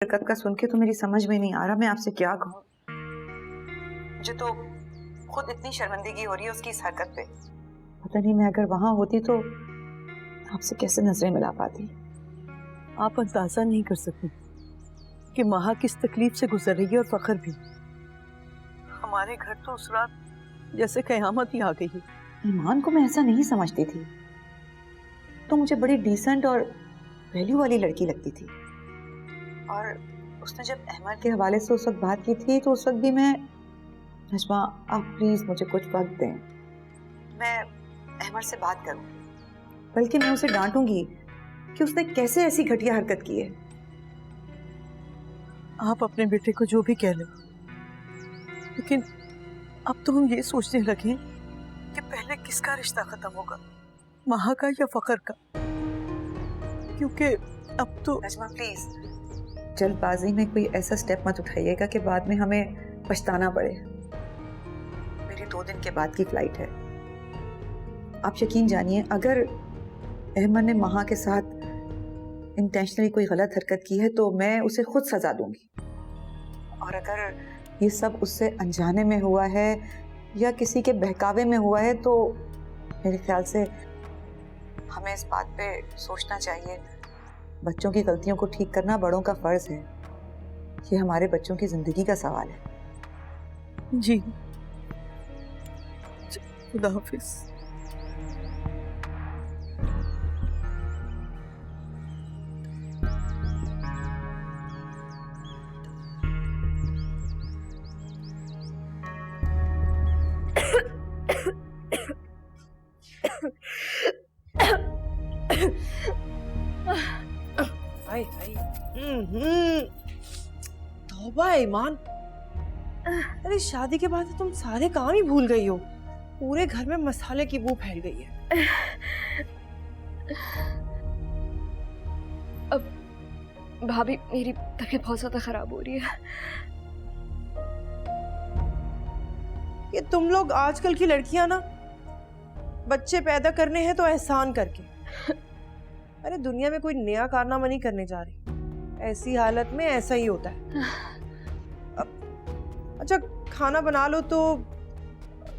हरकत का सुन के तो मेरी समझ में नहीं आ रहा मैं आपसे क्या कहूँ। मुझे तो खुद इतनी शर्मिंदगी हो रही है उसकी इस हरकत पे। पता नहीं मैं अगर वहां होती तो आपसे कैसे नजरें मिला पाती। आप अंदाजा नहीं कर सकती कि महा किस तकलीफ से गुजर रही है और फखर भी। हमारे घर तो उस रात जैसे कयामत ही आ गई है। ईमान को मैं ऐसा नहीं समझती थी, तो मुझे बड़ी डिसेंट और वैल्यू वाली लड़की लगती थी। और उसने जब अहमद के हवाले से उस वक्त बात की थी तो उस वक्त भी मैं, नजमा आप प्लीज मुझे कुछ वक्त दें, मैं अहमद से बात करूंगी, बल्कि मैं उसे डांटूंगी कि उसने कैसे ऐसी घटिया हरकत की है। आप अपने बेटे को जो भी कह लो, लेकिन अब तो हम ये सोचने लगे कि पहले किसका रिश्ता खत्म होगा, महा का या फखर का, क्योंकि अब तो। नजमा प्लीज जल्दबाजी में कोई ऐसा स्टेप मत उठाइएगा कि बाद में हमें पछताना पड़े। मेरी 2 दिन के बाद की फ्लाइट है। आप यकीन जानिए अगर अहमद ने महा के साथ इंटेंशनली कोई गलत हरकत की है तो मैं उसे खुद सजा दूंगी, और अगर ये सब उससे अनजाने में हुआ है या किसी के बहकावे में हुआ है तो मेरे ख्याल से हमें इस बात पे सोचना चाहिए। बच्चों की गलतियों को ठीक करना बड़ों का फर्ज है। ये हमारे बच्चों की जिंदगी का सवाल है। जी, खुदा हाफिज। हाय हाय। तौबा ईमान, अरे शादी के बाद तुम सारे काम ही भूल गई हो। पूरे घर में मसाले की बू फैल गई है। अब भाभी मेरी तबीयत बहुत ज्यादा खराब हो रही है। ये तुम लोग आजकल की लड़कियां ना, बच्चे पैदा करने हैं तो एहसान करके। अरे दुनिया में कोई नया कारनामा नहीं करने जा रही, ऐसी हालत में ऐसा ही होता है। अच्छा खाना बना लो तो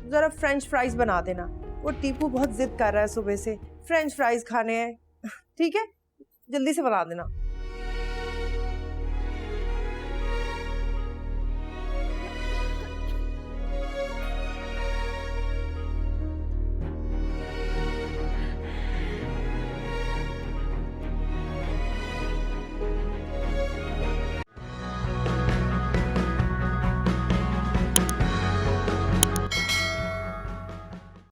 जरा फ्रेंच फ्राइज बना देना। वो टीपू बहुत जिद कर रहा है सुबह से, फ्रेंच फ्राइज खाने हैं। ठीक है, जल्दी से बना देना।